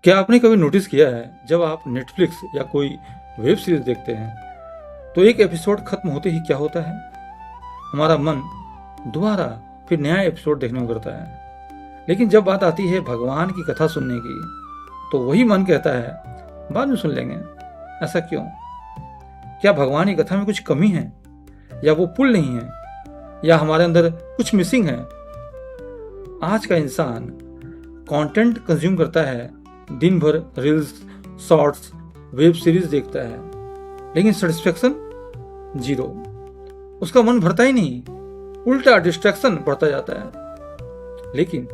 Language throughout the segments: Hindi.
क्या आपने कभी नोटिस किया है, जब आप नेटफ्लिक्स या कोई वेब सीरीज देखते हैं तो एक एपिसोड खत्म होते ही क्या होता है? हमारा मन दोबारा फिर नया एपिसोड देखने को करता है। लेकिन जब बात आती है भगवान की कथा सुनने की तो वही मन कहता है बाद में सुन लेंगे। ऐसा क्यों? क्या भगवान की कथा में कुछ कमी है, या वो पुल नहीं है, या हमारे अंदर कुछ मिसिंग है? आज का इंसान कंटेंट कंज्यूम करता है, दिन भर रील्स, शॉर्ट्स, वेब सीरीज देखता है, लेकिन सेटिस्फेक्शन जीरो। उसका मन भरता ही नहीं, उल्टा डिस्ट्रैक्शन बढ़ता जाता है। लेकिन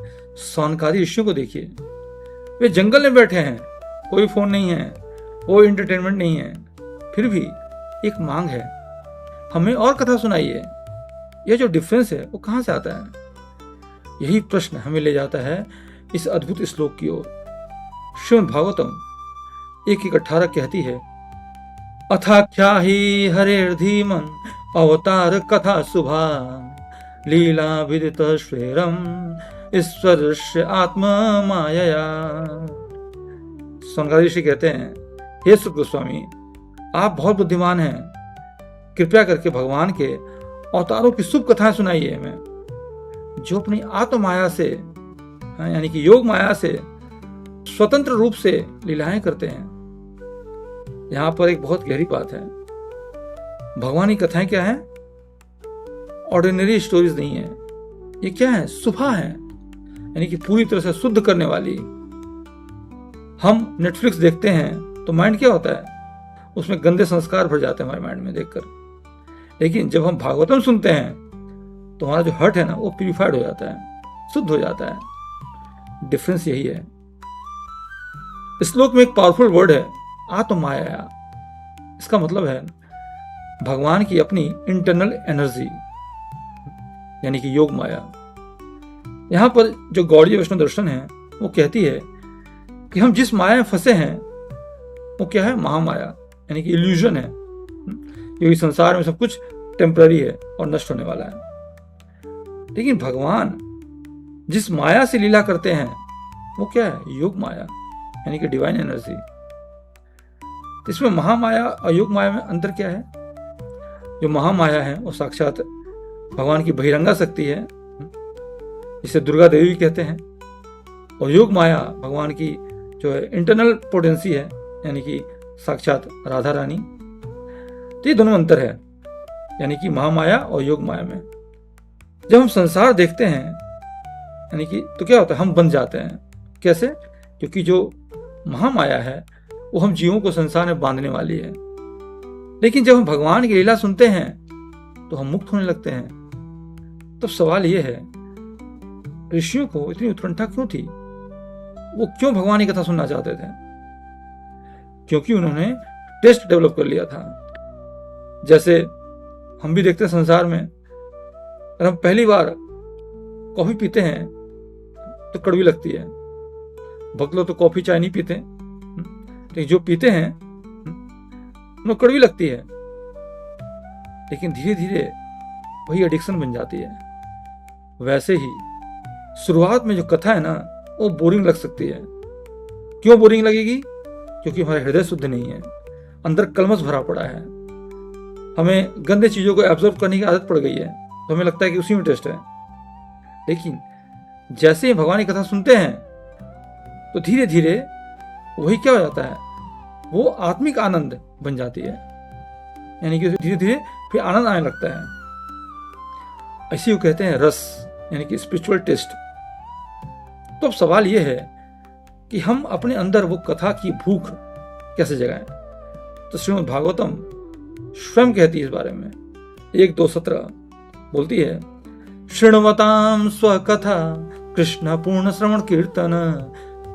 सौनकारी ऋषियों को देखिए, वे जंगल में बैठे हैं, कोई फोन नहीं है, कोई एंटरटेनमेंट नहीं है, फिर भी एक मांग है, हमें और कथा सुनाइए। यह जो डिफरेंस है वो कहां से आता है? यही प्रश्न हमें ले जाता है इस अद्भुत श्लोक की ओर। श्रीमद् भागवतम 1:18 कहती है, अथाख्या ही हरेर्धीमन अवतार कथा शुभा लीला विदित श्रेरम ईश्वरस्य आत्मा मायया। सौनकादि ऋषि कहते हैं, हे सुख गोस्वामी, आप बहुत बुद्धिमान हैं, कृपया करके भगवान के अवतारों की शुभ कथाएं सुनाइए हमें, जो अपनी आत्म माया से यानी कि योग माया से स्वतंत्र रूप से लीलाएं करते हैं। यहां पर एक बहुत गहरी बात है। भगवान की कथाएं क्या है? ऑर्डिनरी स्टोरीज नहीं है, ये क्या है? शुभा है, यानी कि पूरी तरह से शुद्ध करने वाली। हम नेटफ्लिक्स देखते हैं तो माइंड क्या होता है? उसमें गंदे संस्कार भर जाते हैं हमारे माइंड में देखकर। लेकिन जब हम भागवतम सुनते हैं तो हमारा जो हर्ट है ना, वो प्यूरिफाइड हो जाता है, शुद्ध हो जाता है। डिफरेंस यही है। श्लोक में एक पावरफुल वर्ड है, आत्म माया। इसका मतलब है भगवान की अपनी इंटरनल एनर्जी, यानी कि योग माया। यहां पर जो गौड़ीय वैष्णव दर्शन है वो कहती है कि हम जिस माया में फंसे हैं वो क्या है? महामाया, यानी कि इल्यूजन है, क्योंकि संसार में सब कुछ टेम्पररी है और नष्ट होने वाला है। लेकिन भगवान जिस माया से लीला करते हैं वो क्या है? योग माया, यानी कि डिवाइन एनर्जी। इसमें महामाया और योग माया में अंतर क्या है? जो महामाया है वो साक्षात भगवान की बहिरंगा शक्ति है, जिसे दुर्गा देवी भी कहते हैं, और योग माया भगवान की जो है इंटरनल पोटेंसी है, यानी कि साक्षात राधा रानी। तो ये दोनों अंतर है, यानी कि महामाया और योग माया में। जब हम संसार देखते हैं यानी कि तो क्या होता है? हम बंध जाते हैं। कैसे? क्योंकि जो महामाया है वो हम जीवों को संसार में बांधने वाली है। लेकिन जब हम भगवान की लीला सुनते हैं तो हम मुक्त होने लगते हैं। तो सवाल यह है, ऋषियों को इतनी उत्कंठा क्यों थी? वो क्यों भगवान की कथा सुनना चाहते थे? क्योंकि उन्होंने टेस्ट डेवलप कर लिया था। जैसे हम भी देखते हैं संसार में, अगर हम पहली बार कॉफी पीते हैं तो कड़वी लगती है। बहुत लोग तो कॉफी चाय नहीं पीते, लेकिन जो पीते हैं उन्हें कड़वी लगती है। लेकिन धीरे धीरे वही एडिक्शन बन जाती है। वैसे ही शुरुआत में जो कथा है ना, वो बोरिंग लग सकती है। क्यों बोरिंग लगेगी? क्योंकि हमारा हृदय शुद्ध नहीं है, अंदर कलमश भरा पड़ा है, हमें गंदे चीजों को एब्जॉर्ब करने की आदत पड़ गई है, तो हमें लगता है कि उसी में टेस्ट है। लेकिन जैसे ही भगवान की कथा सुनते हैं तो धीरे धीरे वही क्या हो जाता है? वो आत्मिक आनंद बन जाती है, यानी कि धीरे धीरे फिर आनंद आने लगता है। ऐसे ही कहते हैं रस, यानी कि स्पिरिचुअल टेस्ट। तो अब सवाल यह है कि हम अपने अंदर वो कथा की भूख कैसे जगाएं? तो श्रीमद् भागवतम स्वयं कहती है इस बारे में। 1:2:17 बोलती है, शृण्वतां स्वकथा कृष्ण पूर्ण श्रवण कीर्तन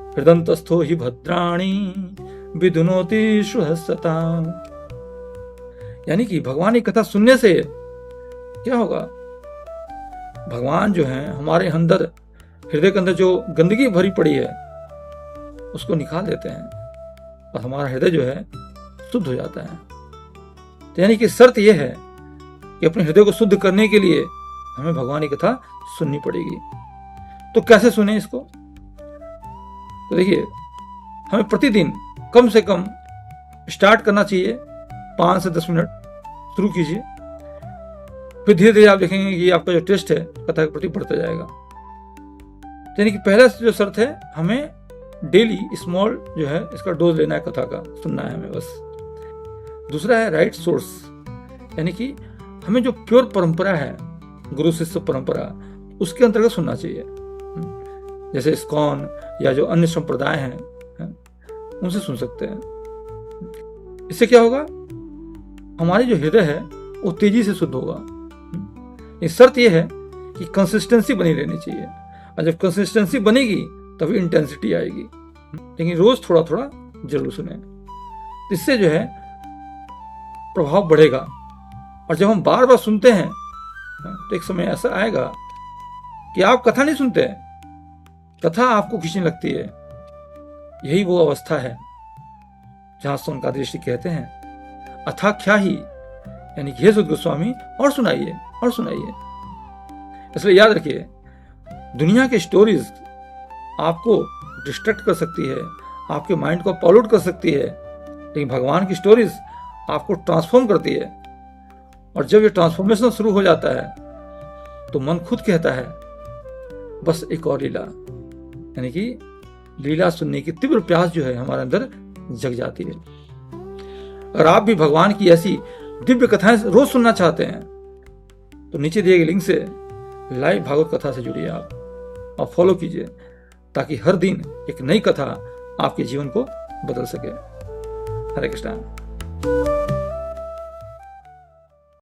हृदंतस्थो हि भद्राणि विदुनोति सुहसता। यानी कि भगवान की कथा सुनने से क्या होगा? भगवान जो है हमारे अंदर, हृदय के अंदर जो गंदगी भरी पड़ी है उसको निकाल देते हैं और हमारा हृदय जो है शुद्ध हो जाता है। तो यानी कि शर्त यह है कि अपने हृदय को शुद्ध करने के लिए हमें भगवान की कथा सुननी पड़ेगी। तो कैसे सुने इसको? तो देखिए, हमें प्रतिदिन कम से कम स्टार्ट करना चाहिए 5 से 10 मिनट शुरू कीजिए, फिर धीरे धीरे आप देखेंगे कि आपका जो टेस्ट है कथा के प्रति बढ़ता जाएगा। यानी कि पहला जो शर्त है, हमें डेली स्मॉल जो है इसका डोज लेना है, कथा का सुनना है हमें बस। दूसरा है राइट सोर्स, यानी कि हमें जो प्योर परंपरा है, गुरु शिष्य परंपरा, उसके अंतर्गत सुनना चाहिए। जैसे इस्कॉन या जो अन्य संप्रदाय हैं उनसे सुन सकते हैं। इससे क्या होगा, हमारी जो हृदय है वो तेजी से शुद्ध होगा। ये शर्त ये है कि कंसिस्टेंसी बनी रहनी चाहिए, और जब कंसिस्टेंसी बनेगी तभी इंटेंसिटी आएगी। लेकिन रोज थोड़ा थोड़ा जरूर सुने, इससे जो है प्रभाव बढ़ेगा। और जब हम बार बार सुनते हैं तो एक समय ऐसा आएगा कि आप कथा नहीं सुनते, कथा आपको खींचने लगती है। यही वो अवस्था है जहां सोनकादी ऋषि कहते हैं अथाख्या ही, यानी कि हे सुध गोस्वामी और सुनाइए और सुनाइए। इसलिए याद रखिए, दुनिया की स्टोरीज आपको डिस्ट्रैक्ट कर सकती है, आपके माइंड को पॉल्यूट कर सकती है, लेकिन भगवान की स्टोरीज आपको ट्रांसफॉर्म करती है। और जब ये ट्रांसफॉर्मेशन शुरू हो जाता है तो मन खुद कहता है बस एक और लीला, यानी कि लीला सुनने की तीव्र प्यास जो है हमारे अंदर जग जाती है। अगर आप भी भगवान की ऐसी दिव्य कथाएं रोज सुनना चाहते हैं तो नीचे दिए गए लिंक से लाइव भागवत कथा से जुड़िए आप और फॉलो कीजिए, ताकि हर दिन एक नई कथा आपके जीवन को बदल सके। हरे कृष्ण।